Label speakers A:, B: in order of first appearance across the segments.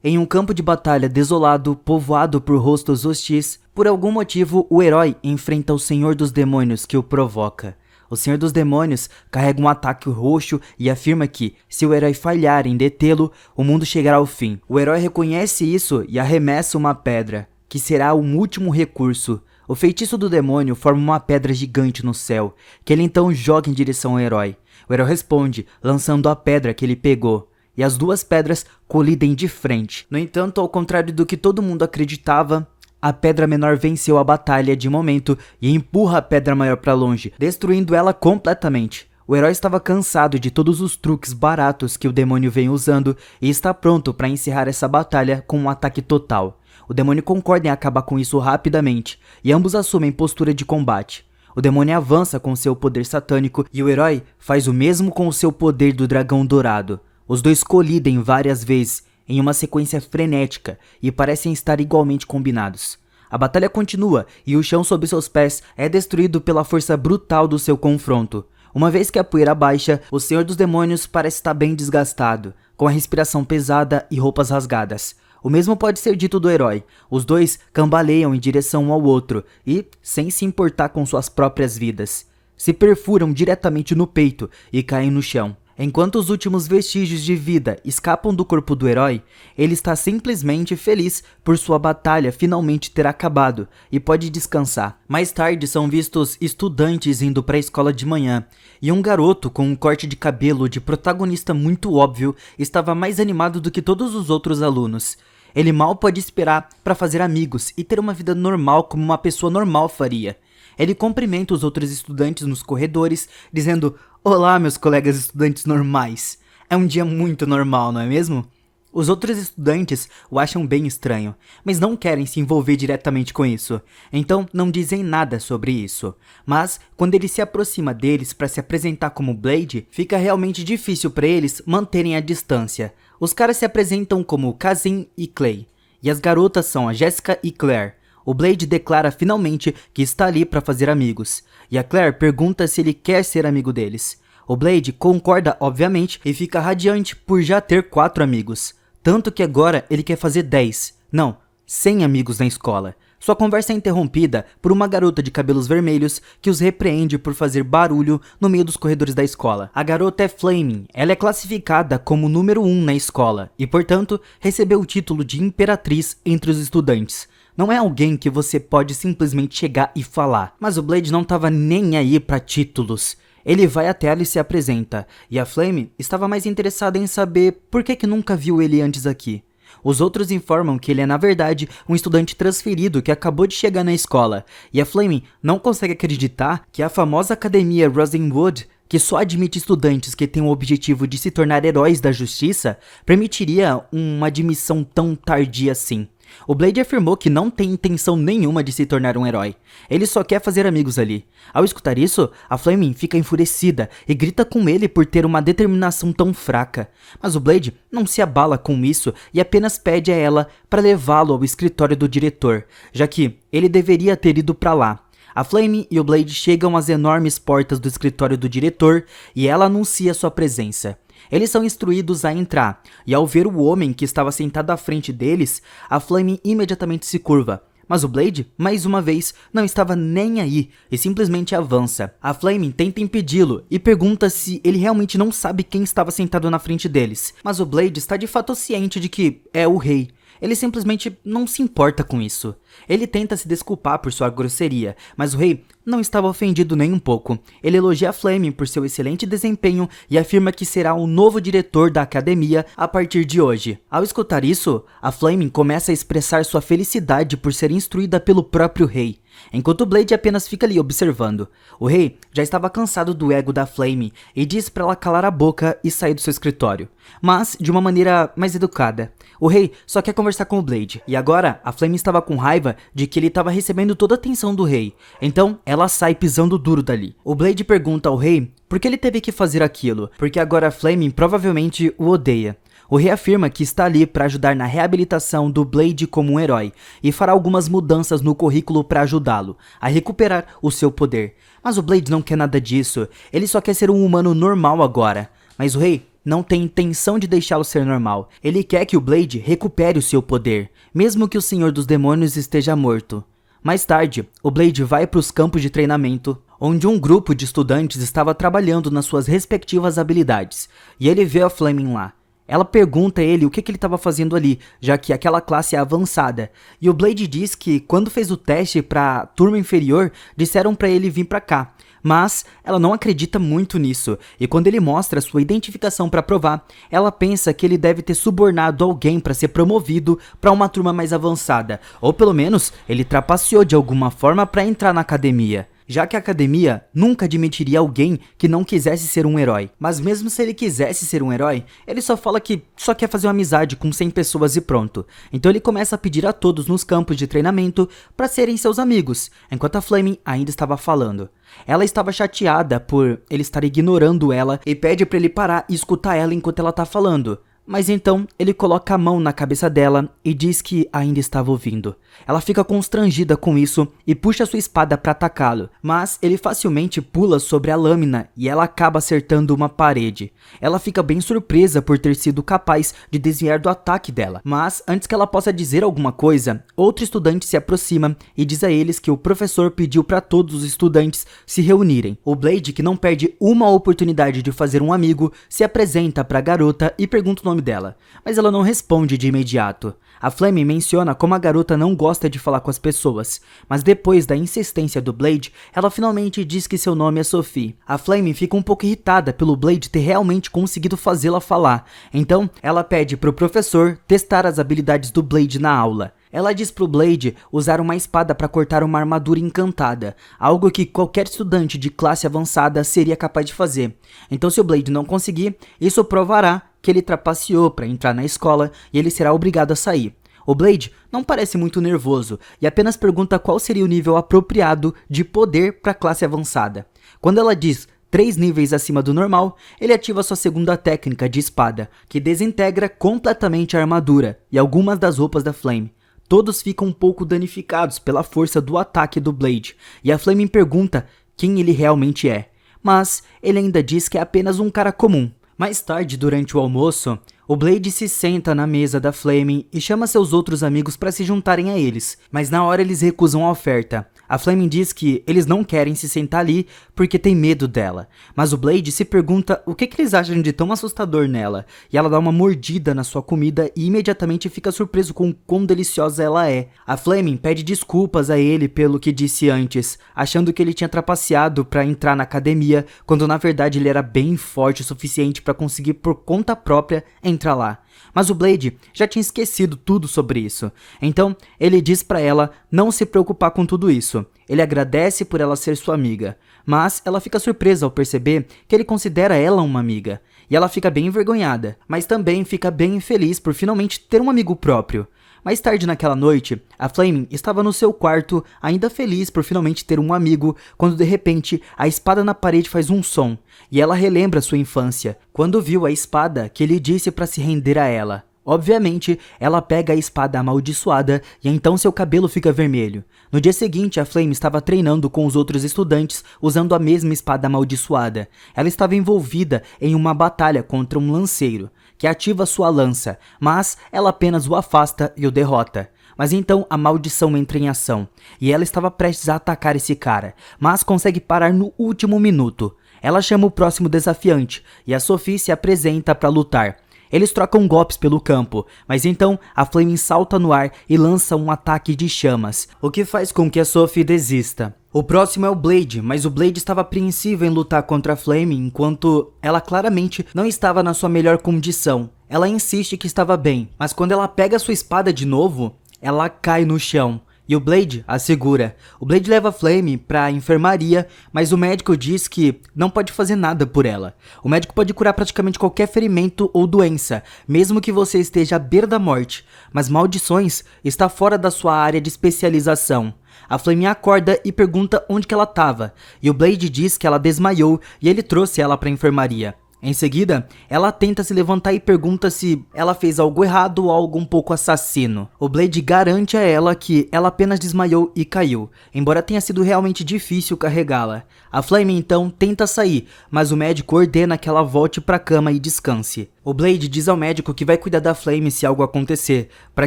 A: Em um campo de batalha desolado, povoado por rostos hostis, por algum motivo o herói enfrenta o Senhor dos Demônios que o provoca. O Senhor dos Demônios carrega um ataque roxo e afirma que, se o herói falhar em detê-lo, o mundo chegará ao fim. O herói reconhece isso e arremessa uma pedra, que será um último recurso. O feitiço do demônio forma uma pedra gigante no céu, que ele então joga em direção ao herói. O herói responde, lançando a pedra que ele pegou, e as duas pedras colidem de frente. No entanto, ao contrário do que todo mundo acreditava, a pedra menor venceu a batalha de momento e empurra a pedra maior para longe, destruindo ela completamente. O herói estava cansado de todos os truques baratos que o demônio vem usando e está pronto para encerrar essa batalha com um ataque total. O demônio concorda em acabar com isso rapidamente, e ambos assumem postura de combate. O demônio avança com seu poder satânico e o herói faz o mesmo com o seu poder do dragão dourado. Os dois colidem várias vezes, em uma sequência frenética, e parecem estar igualmente combinados. A batalha continua e o chão sob seus pés é destruído pela força brutal do seu confronto. Uma vez que a poeira baixa, o Senhor dos Demônios parece estar bem desgastado, com a respiração pesada e roupas rasgadas. O mesmo pode ser dito do herói. Os dois cambaleiam em direção um ao outro e, sem se importar com suas próprias vidas, se perfuram diretamente no peito e caem no chão. Enquanto os últimos vestígios de vida escapam do corpo do herói, ele está simplesmente feliz por sua batalha finalmente ter acabado e pode descansar. Mais tarde são vistos estudantes indo para a escola de manhã, e um garoto com um corte de cabelo de protagonista muito óbvio estava mais animado do que todos os outros alunos. Ele mal pode esperar para fazer amigos e ter uma vida normal como uma pessoa normal faria. Ele cumprimenta os outros estudantes nos corredores, dizendo: "Olá, meus colegas estudantes normais. É um dia muito normal, não é mesmo?" Os outros estudantes o acham bem estranho, mas não querem se envolver diretamente com isso, então não dizem nada sobre isso. Mas, quando ele se aproxima deles para se apresentar como Blade, fica realmente difícil para eles manterem a distância. Os caras se apresentam como Kazin e Clay, e as garotas são a Jessica e Claire. O Blade declara finalmente que está ali para fazer amigos, e a Claire pergunta se ele quer ser amigo deles. O Blade concorda, obviamente, e fica radiante por já ter 4 amigos. Tanto que agora ele quer fazer 10, não, 100 amigos na escola. Sua conversa é interrompida por uma garota de cabelos vermelhos que os repreende por fazer barulho no meio dos corredores da escola. A garota é Flaming, ela é classificada como número 1 na escola e, portanto, recebeu o título de imperatriz entre os estudantes. Não é alguém que você pode simplesmente chegar e falar, mas o Blade não estava nem aí para títulos. Ele vai até ela e se apresenta, e a Flame estava mais interessada em saber por que nunca viu ele antes aqui. Os outros informam que ele é na verdade um estudante transferido que acabou de chegar na escola, e a Flame não consegue acreditar que a famosa academia Rosenwood, que só admite estudantes que têm o objetivo de se tornar heróis da justiça, permitiria uma admissão tão tardia assim. O Blade afirmou que não tem intenção nenhuma de se tornar um herói. Ele só quer fazer amigos ali. Ao escutar isso, a Flaming fica enfurecida e grita com ele por ter uma determinação tão fraca. Mas o Blade não se abala com isso e apenas pede a ela para levá-lo ao escritório do diretor, já que ele deveria ter ido para lá. A Flame e o Blade chegam às enormes portas do escritório do diretor e ela anuncia sua presença. Eles são instruídos a entrar, e ao ver o homem que estava sentado à frente deles, a Flame imediatamente se curva. Mas o Blade, mais uma vez, não estava nem aí e simplesmente avança. A Flame tenta impedi-lo e pergunta se ele realmente não sabe quem estava sentado na frente deles. Mas o Blade está de fato ciente de que é o rei. Ele simplesmente não se importa com isso. Ele tenta se desculpar por sua grosseria, mas o rei não estava ofendido nem um pouco. Ele elogia a Flame por seu excelente desempenho e afirma que será o novo diretor da academia a partir de hoje. Ao escutar isso, a Flame começa a expressar sua felicidade por ser instruída pelo próprio rei, enquanto o Blade apenas fica ali observando. O rei já estava cansado do ego da Flame e diz para ela calar a boca e sair do seu escritório, mas de uma maneira mais educada. O rei só quer conversar com o Blade, e agora a Flame estava com raiva de que ele estava recebendo toda a atenção do rei, então ela sai pisando duro dali. O Blade pergunta ao rei por que ele teve que fazer aquilo, porque agora a Flame provavelmente o odeia. O rei afirma que está ali para ajudar na reabilitação do Blade como um herói e fará algumas mudanças no currículo para ajudá-lo a recuperar o seu poder. Mas o Blade não quer nada disso, ele só quer ser um humano normal agora. Mas o rei não tem intenção de deixá-lo ser normal. Ele quer que o Blade recupere o seu poder, mesmo que o Senhor dos Demônios esteja morto. Mais tarde, o Blade vai para os campos de treinamento, onde um grupo de estudantes estava trabalhando nas suas respectivas habilidades, e ele vê a Fleming lá. Ela pergunta a ele o que ele estava fazendo ali, já que aquela classe é avançada, e o Blade diz que quando fez o teste para a turma inferior, disseram para ele vir para cá. Mas ela não acredita muito nisso, e quando ele mostra sua identificação para provar, ela pensa que ele deve ter subornado alguém para ser promovido para uma turma mais avançada, ou pelo menos ele trapaceou de alguma forma para entrar na academia. Já que a academia nunca admitiria alguém que não quisesse ser um herói. Mas mesmo se ele quisesse ser um herói, ele só fala que só quer fazer uma amizade com 100 pessoas e pronto. Então ele começa a pedir a todos nos campos de treinamento para serem seus amigos, enquanto a Fleming ainda estava falando. Ela estava chateada por ele estar ignorando ela e pede para ele parar e escutar ela enquanto ela tá falando. Mas então ele coloca a mão na cabeça dela e diz que ainda estava ouvindo. Ela fica constrangida com isso e puxa sua espada para atacá-lo, mas ele facilmente pula sobre a lâmina e ela acaba acertando uma parede. Ela fica bem surpresa por ter sido capaz de desviar do ataque dela, mas antes que ela possa dizer alguma coisa, outro estudante se aproxima e diz a eles que o professor pediu para todos os estudantes se reunirem. O Blade, que não perde uma oportunidade de fazer um amigo, se apresenta para a garota e pergunta o nome dela, mas ela não responde de imediato. A Fleming menciona como a garota não gosta de falar com as pessoas, mas depois da insistência do Blade, ela finalmente diz que seu nome é Sophie. A Fleming fica um pouco irritada pelo Blade ter realmente conseguido fazê-la falar, então ela pede para o professor testar as habilidades do Blade na aula. Ela diz pro Blade usar uma espada para cortar uma armadura encantada, algo que qualquer estudante de classe avançada seria capaz de fazer. Então se o Blade não conseguir, isso provará que ele trapaceou para entrar na escola e ele será obrigado a sair. O Blade não parece muito nervoso e apenas pergunta qual seria o nível apropriado de poder para a classe avançada. Quando ela diz 3 níveis acima do normal, ele ativa sua segunda técnica de espada, que desintegra completamente a armadura e algumas das roupas da Flame. Todos ficam um pouco danificados pela força do ataque do Blade, e a Fleming pergunta quem ele realmente é, mas ele ainda diz que é apenas um cara comum. Mais tarde, durante o almoço, o Blade se senta na mesa da Fleming e chama seus outros amigos para se juntarem a eles, mas na hora eles recusam a oferta. A Fleming diz que eles não querem se sentar ali porque tem medo dela, mas o Blade se pergunta o que eles acham de tão assustador nela, e ela dá uma mordida na sua comida e imediatamente fica surpreso com quão deliciosa ela é. A Fleming pede desculpas a ele pelo que disse antes, achando que ele tinha trapaceado para entrar na academia, quando na verdade ele era bem forte o suficiente para conseguir por conta própria entrar lá. Mas o Blade já tinha esquecido tudo sobre isso, então ele diz pra ela não se preocupar com tudo isso. Ele agradece por ela ser sua amiga, mas ela fica surpresa ao perceber que ele considera ela uma amiga, e ela fica bem envergonhada, mas também fica bem feliz por finalmente ter um amigo próprio. Mais tarde naquela noite, a Fleming estava no seu quarto, ainda feliz por finalmente ter um amigo, quando de repente a espada na parede faz um som, e ela relembra sua infância, quando viu a espada que ele disse para se render a ela. Obviamente, ela pega a espada amaldiçoada e então seu cabelo fica vermelho. No dia seguinte, a Flame estava treinando com os outros estudantes usando a mesma espada amaldiçoada. Ela estava envolvida em uma batalha contra um lanceiro, que ativa sua lança, mas ela apenas o afasta e o derrota. Mas então a maldição entra em ação, e ela estava prestes a atacar esse cara, mas consegue parar no último minuto. Ela chama o próximo desafiante, e a Sophie se apresenta para lutar. Eles trocam golpes pelo campo, mas então a Fleming salta no ar e lança um ataque de chamas, o que faz com que a Sophie desista. O próximo é o Blade, mas o Blade estava apreensivo em lutar contra a Fleming, enquanto ela claramente não estava na sua melhor condição. Ela insiste que estava bem, mas quando ela pega sua espada de novo, ela cai no chão. E o Blade a segura. O Blade leva a Flame para a enfermaria, mas o médico diz que não pode fazer nada por ela. O médico pode curar praticamente qualquer ferimento ou doença, mesmo que você esteja à beira da morte, mas maldições está fora da sua área de especialização. A Flame acorda e pergunta onde que ela estava, e o Blade diz que ela desmaiou e ele trouxe ela para a enfermaria. Em seguida, ela tenta se levantar e pergunta se ela fez algo errado ou algo um pouco assassino. O Blade garante a ela que ela apenas desmaiou e caiu, embora tenha sido realmente difícil carregá-la. A Flame então tenta sair, mas o médico ordena que ela volte para a cama e descanse. O Blade diz ao médico que vai cuidar da Flame se algo acontecer, para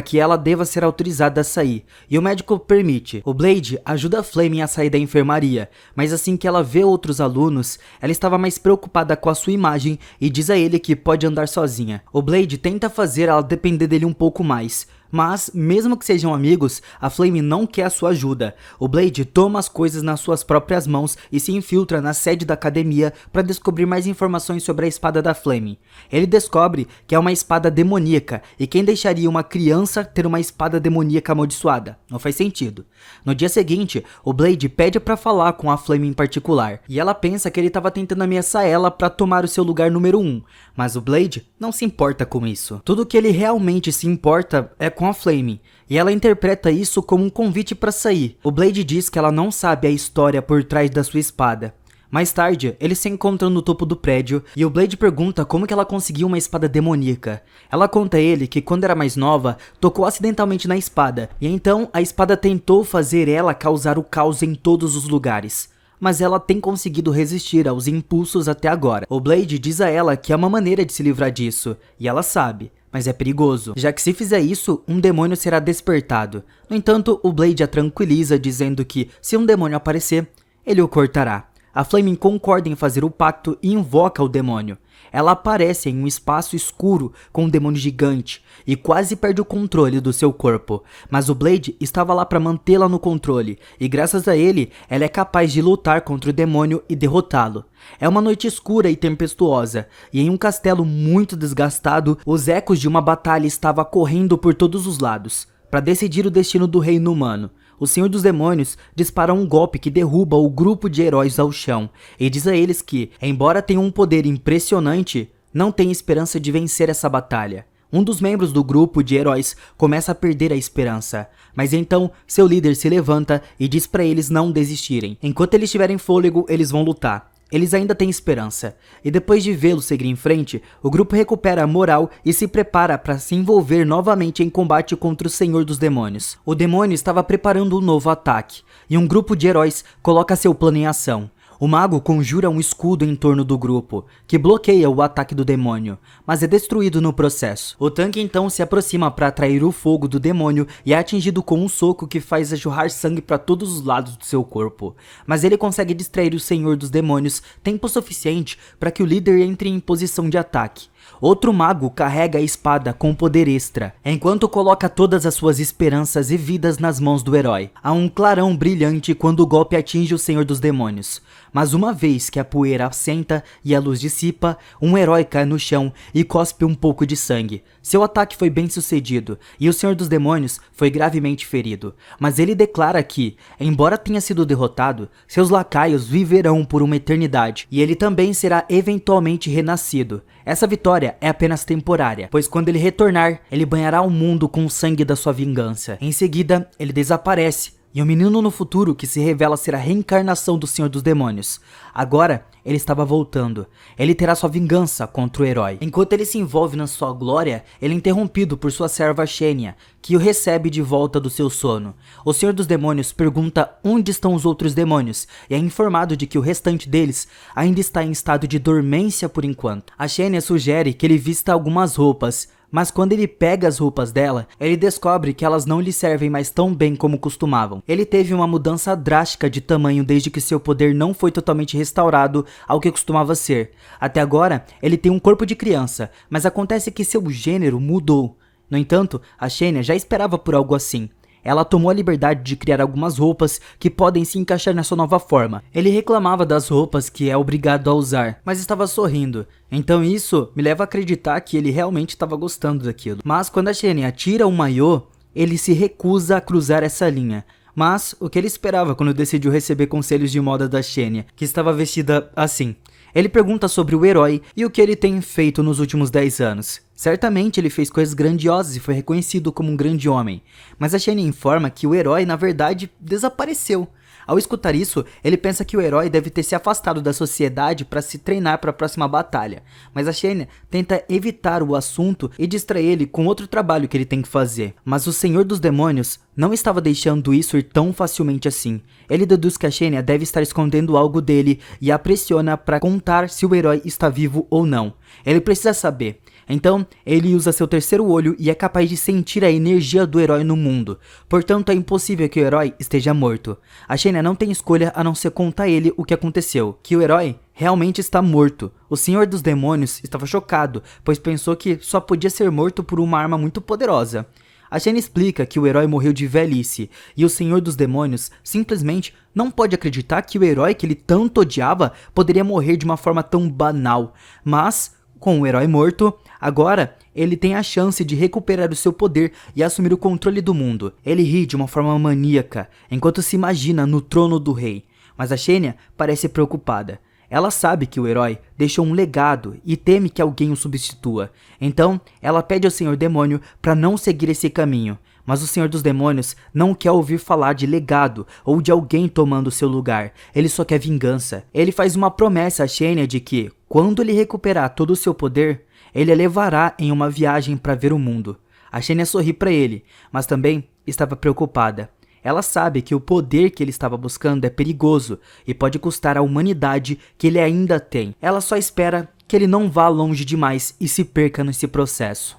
A: que ela deva ser autorizada a sair, e o médico permite. O Blade ajuda a Flame a sair da enfermaria, mas assim que ela vê outros alunos, ela estava mais preocupada com a sua imagem e diz a ele que pode andar sozinha. O Blade tenta fazer ela depender dele um pouco mais, mas, mesmo que sejam amigos, a Flame não quer a sua ajuda. O Blade toma as coisas nas suas próprias mãos e se infiltra na sede da academia para descobrir mais informações sobre a espada da Flame. Ele descobre que é uma espada demoníaca, e quem deixaria uma criança ter uma espada demoníaca amaldiçoada? Não faz sentido. No dia seguinte, o Blade pede para falar com a Flame em particular, e ela pensa que ele estava tentando ameaçar ela para tomar o seu lugar número 1, mas o Blade não se importa com isso. Tudo que ele realmente se importa é com a Flame, e ela interpreta isso como um convite para sair. O Blade diz que ela não sabe a história por trás da sua espada. Mais tarde, eles se encontram no topo do prédio e o Blade pergunta como que ela conseguiu uma espada demoníaca. Ela conta a ele que quando era mais nova, tocou acidentalmente na espada, e então a espada tentou fazer ela causar o caos em todos os lugares. Mas ela tem conseguido resistir aos impulsos até agora. O Blade diz a ela que há uma maneira de se livrar disso, e ela sabe, mas é perigoso, já que se fizer isso, um demônio será despertado. No entanto, o Blade a tranquiliza dizendo que, se um demônio aparecer, ele o cortará. A Flame concorda em fazer o pacto e invoca o demônio. Ela aparece em um espaço escuro com um demônio gigante e quase perde o controle do seu corpo. Mas o Blade estava lá para mantê-la no controle, e graças a ele, ela é capaz de lutar contra o demônio e derrotá-lo. É uma noite escura e tempestuosa, e em um castelo muito desgastado, os ecos de uma batalha estavam correndo por todos os lados, para decidir o destino do reino humano. O Senhor dos Demônios dispara um golpe que derruba o grupo de heróis ao chão, e diz a eles que, embora tenham um poder impressionante, não tem esperança de vencer essa batalha. Um dos membros do grupo de heróis começa a perder a esperança, mas então seu líder se levanta e diz para eles não desistirem. Enquanto eles tiverem fôlego, eles vão lutar. Eles ainda têm esperança, e depois de vê-lo seguir em frente, o grupo recupera a moral e se prepara para se envolver novamente em combate contra o Senhor dos Demônios. O demônio estava preparando um novo ataque, e um grupo de heróis coloca seu plano em ação. O mago conjura um escudo em torno do grupo, que bloqueia o ataque do demônio, mas é destruído no processo. O tanque então se aproxima para atrair o fogo do demônio e é atingido com um soco que faz jorrar sangue para todos os lados do seu corpo. Mas ele consegue distrair o Senhor dos Demônios tempo suficiente para que o líder entre em posição de ataque. Outro mago carrega a espada com poder extra, enquanto coloca todas as suas esperanças e vidas nas mãos do herói. Há um clarão brilhante quando o golpe atinge o Senhor dos Demônios, mas uma vez que a poeira assenta e a luz dissipa, um herói cai no chão e cospe um pouco de sangue. Seu ataque foi bem sucedido e o Senhor dos Demônios foi gravemente ferido, mas ele declara que, embora tenha sido derrotado, seus lacaios viverão por uma eternidade e ele também será eventualmente renascido. Essa vitória é apenas temporária, pois quando ele retornar, ele banhará o mundo com o sangue da sua vingança. Em seguida, ele desaparece, e o menino no futuro que se revela ser a reencarnação do Senhor dos Demônios. Agora, ele estava voltando. Ele terá sua vingança contra o herói. Enquanto ele se envolve na sua glória, ele é interrompido por sua serva Xenia, que o recebe de volta do seu sono. O Senhor dos Demônios pergunta onde estão os outros demônios, e é informado de que o restante deles ainda está em estado de dormência por enquanto. A Xenia sugere que ele vista algumas roupas, mas quando ele pega as roupas dela, ele descobre que elas não lhe servem mais tão bem como costumavam. Ele teve uma mudança drástica de tamanho desde que seu poder não foi totalmente restaurado ao que costumava ser. Até agora, ele tem um corpo de criança, mas acontece que seu gênero mudou. No entanto, a Xenia já esperava por algo assim. Ela tomou a liberdade de criar algumas roupas que podem se encaixar na sua nova forma. Ele reclamava das roupas que é obrigado a usar, mas estava sorrindo. Então isso me leva a acreditar que ele realmente estava gostando daquilo. Mas quando a Xenia tira o maiô, ele se recusa a cruzar essa linha. Mas o que ele esperava quando decidiu receber conselhos de moda da Xenia, que estava vestida assim? Ele pergunta sobre o herói e o que ele tem feito nos últimos 10 anos. Certamente ele fez coisas grandiosas e foi reconhecido como um grande homem, mas a Xenia informa que o herói na verdade desapareceu. Ao escutar isso, ele pensa que o herói deve ter se afastado da sociedade para se treinar para a próxima batalha, mas a Shania tenta evitar o assunto e distrai ele com outro trabalho que ele tem que fazer. Mas o Senhor dos Demônios não estava deixando isso ir tão facilmente assim. Ele deduz que a Shania deve estar escondendo algo dele e a pressiona para contar se o herói está vivo ou não. Ele precisa saber. Então, ele usa seu terceiro olho e é capaz de sentir a energia do herói no mundo. Portanto, é impossível que o herói esteja morto. A Shania não tem escolha a não ser contar a ele o que aconteceu, que o herói realmente está morto. O Senhor dos Demônios estava chocado, pois pensou que só podia ser morto por uma arma muito poderosa. A Shania explica que o herói morreu de velhice, e o Senhor dos Demônios simplesmente não pode acreditar que o herói que ele tanto odiava poderia morrer de uma forma tão banal. Mas, com o herói morto, agora ele tem a chance de recuperar o seu poder e assumir o controle do mundo. Ele ri de uma forma maníaca, enquanto se imagina no trono do rei. Mas a Shania parece preocupada. Ela sabe que o herói deixou um legado e teme que alguém o substitua. Então, ela pede ao Senhor Demônio para não seguir esse caminho. Mas o Senhor dos Demônios não quer ouvir falar de legado ou de alguém tomando seu lugar. Ele só quer vingança. Ele faz uma promessa a Shania de que, quando ele recuperar todo o seu poder, ele a levará em uma viagem para ver o mundo. A Shania sorri para ele, mas também estava preocupada. Ela sabe que o poder que ele estava buscando é perigoso e pode custar à humanidade que ele ainda tem. Ela só espera que ele não vá longe demais e se perca nesse processo.